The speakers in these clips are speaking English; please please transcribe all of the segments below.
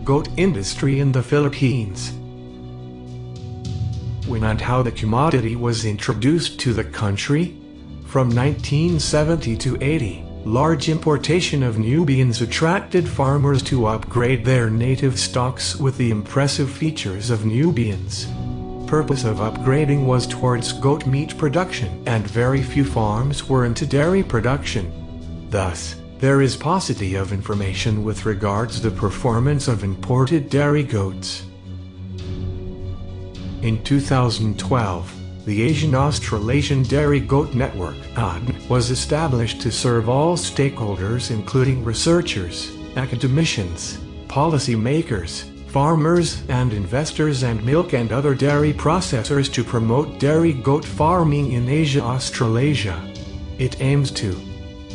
goat industry in the Philippines. When and how the commodity was introduced to the country? From 1970 to 80, large importation of Nubians attracted farmers to upgrade their native stocks with the impressive features of Nubians. Purpose of upgrading was towards goat meat production, and very few farms were into dairy production. Thus, there is paucity of information with regards to the performance of imported dairy goats. In 2012, the Asian-Australasian Dairy Goat Network (ADN) was established to serve all stakeholders including researchers, academicians, policymakers, farmers and investors, and milk and other dairy processors to promote dairy goat farming in Asia-Australasia. It aims to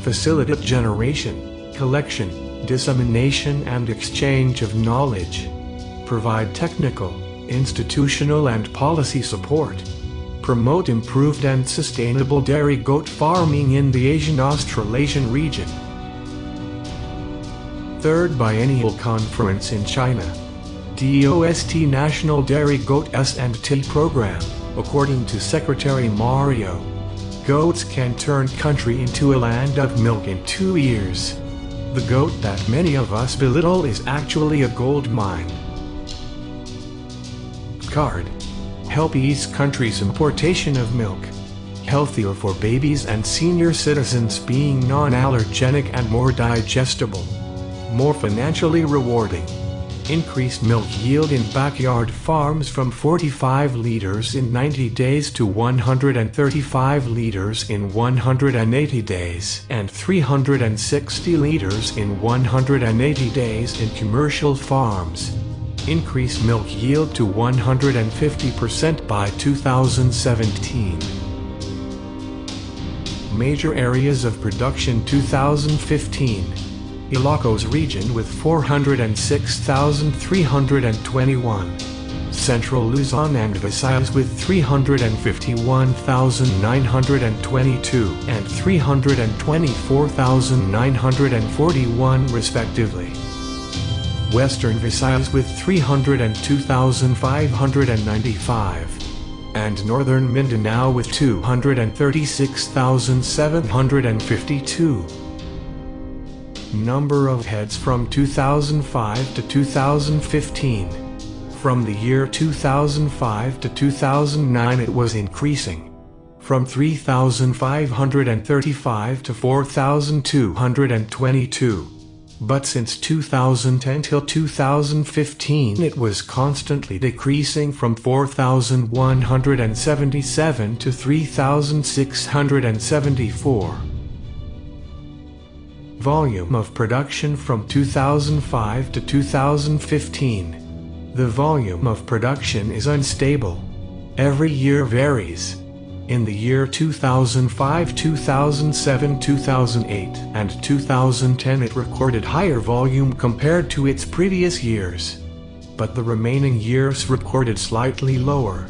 facilitate generation, collection, dissemination and exchange of knowledge, provide technical, institutional and policy support, promote improved and sustainable dairy goat farming in the Asian-Australasian region. Third Biennial Conference in China. DOST National Dairy Goat S&T Program. According to Secretary Mario, goats can turn country into a land of milk in 2 years. The goat that many of us belittle is actually a gold mine. Card. Help ease country's importation of milk. Healthier for babies and senior citizens, being non-allergenic and more digestible. More financially rewarding. Increased milk yield in backyard farms from 45 liters in 90 days to 135 liters in 180 days and 360 liters in 180 days in commercial farms. Increase milk yield to 150% by 2017. Major areas of production 2015. Ilocos region with 406,321. Central Luzon and Visayas with 351,922 and 324,941 respectively. Western Visayas with 302,595, and Northern Mindanao with 236,752. Number of heads from 2005 to 2015. From the year 2005 to 2009 it was increasing. From 3,535 to 4,222. But since 2010 till 2015 it was constantly decreasing from 4,177 to 3,674. Volume of production from 2005 to 2015. The volume of production is unstable. Every year varies. In the year 2005, 2007, 2008, and 2010 it recorded higher volume compared to its previous years. But the remaining years recorded slightly lower.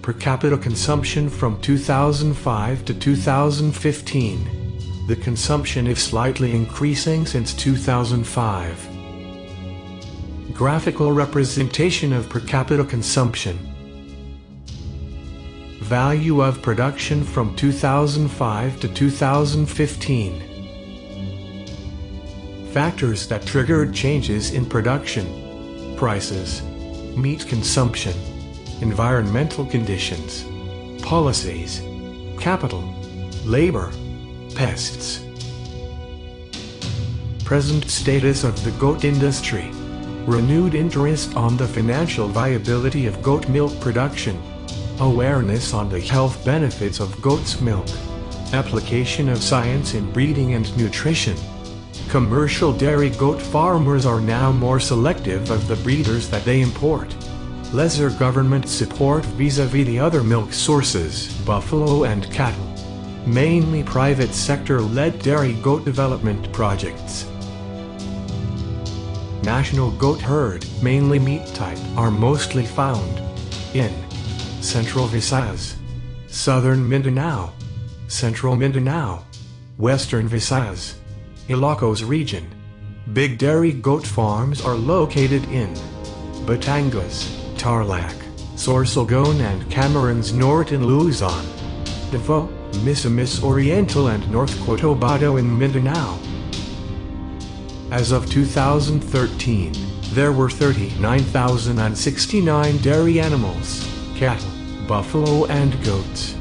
Per capita consumption from 2005 to 2015. The consumption is slightly increasing since 2005. Graphical representation of per capita consumption. Value of production from 2005 to 2015. Factors that triggered changes in production. Prices. Meat consumption. Environmental conditions. Policies. Capital. Labor. Pests. Present status of the goat industry. Renewed interest on the financial viability of goat milk production. Awareness on the health benefits of goat's milk. Application of science in breeding and nutrition. Commercial dairy goat farmers are now more selective of the breeders that they import. Lesser government support vis-à-vis the other milk sources, buffalo and cattle. Mainly private sector-led dairy goat development projects. National goat herd, mainly meat type, are mostly found in Central Visayas, Southern Mindanao, Central Mindanao, Western Visayas, Ilocos region, Big dairy goat farms are located in Batangas, Tarlac, Sorsogon and Camarines Norte in Luzon, Davao, Misamis Oriental and North Cotabato in Mindanao. As of 2013, there were 39,069 dairy animals, cattle, buffalo and goats,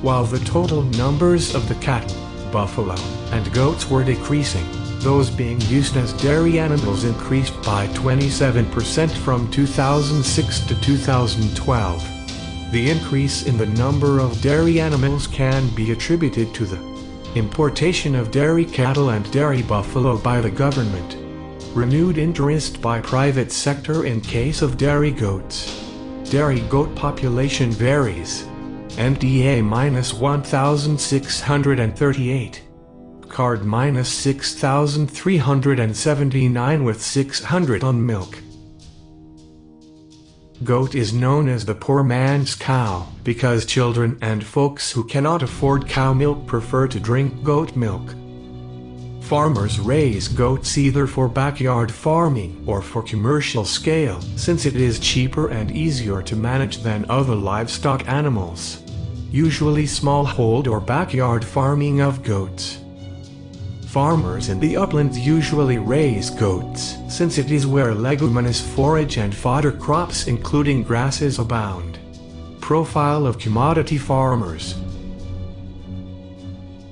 while the total numbers of the cattle, buffalo, and goats were decreasing. Those being used as dairy animals increased by 27% from 2006 to 2012. The increase in the number of dairy animals can be attributed to the importation of dairy cattle and dairy buffalo by the government, renewed interest by private sector in case of dairy goats. Dairy goat population varies. NDA -1,638. Card -6,379 with 600 on milk. Goat is known as the poor man's cow because children and folks who cannot afford cow milk prefer to drink goat milk. Farmers raise goats either for backyard farming or for commercial scale, since it is cheaper and easier to manage than other livestock animals. Usually smallhold or backyard farming of goats. Farmers in the uplands usually raise goats, since it is where leguminous forage and fodder crops including grasses abound. Profile of commodity farmers.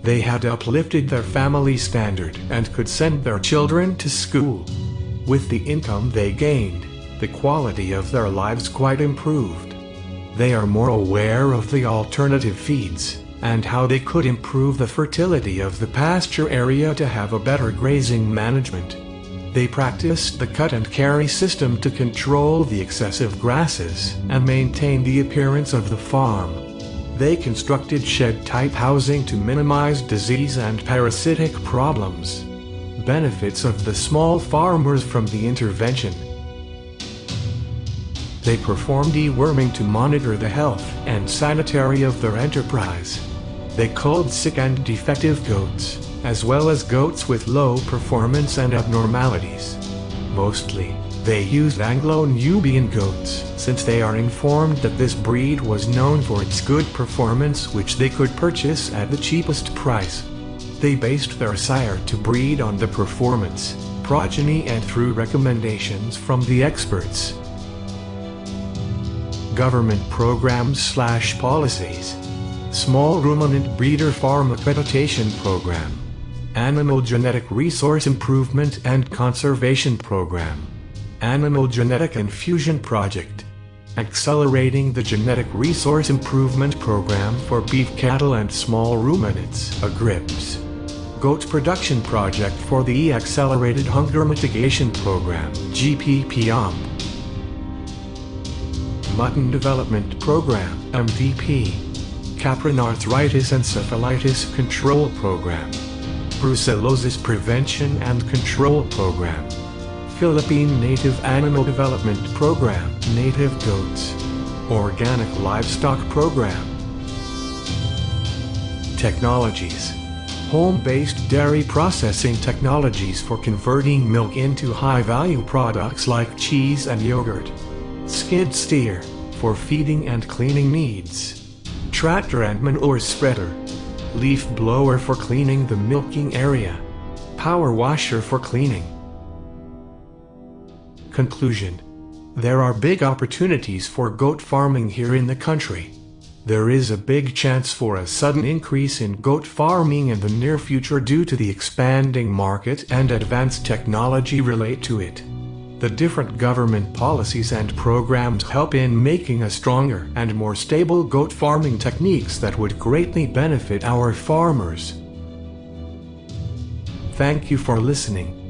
They had uplifted their family standard and could send their children to school. With the income they gained, the quality of their lives quite improved. They are more aware of the alternative feeds and how they could improve the fertility of the pasture area to have a better grazing management. They practiced the cut and carry system to control the excessive grasses and maintain the appearance of the farm. They constructed shed-type housing to minimize disease and parasitic problems. Benefits of the small farmers from the intervention. They performed deworming to monitor the health and sanitary of their enterprise. They culled sick and defective goats, as well as goats with low performance and abnormalities. Mostly, they used Anglo-Nubian goats, since they are informed that this breed was known for its good performance which they could purchase at the cheapest price. They based their sire to breed on the performance, progeny and through recommendations from the experts. Government programs/policies. Small Ruminant Breeder Farm Accreditation Program. Animal Genetic Resource Improvement and Conservation Program. Animal Genetic Infusion Project. Accelerating the Genetic Resource Improvement Program for Beef Cattle and Small Ruminants, AGRIPS. Goat Production Project for the Accelerated Hunger Mitigation Program, GPPOM. Mutton Development Program, MVP. Caprine Arthritis Encephalitis Control Program. Brucellosis Prevention and Control Program. Philippine Native Animal Development Program, Native Goats. Organic Livestock Program. Technologies. Home-based dairy processing technologies for converting milk into high-value products like cheese and yogurt. Skid steer, for feeding and cleaning needs. Tractor and manure spreader. Leaf blower for cleaning the milking area. Power washer for cleaning. Conclusion. There are big opportunities for goat farming here in the country. There is a big chance for a sudden increase in goat farming in the near future due to the expanding market and advanced technology relate to it. The different government policies and programs help in making a stronger and more stable goat farming techniques that would greatly benefit our farmers. Thank you for listening.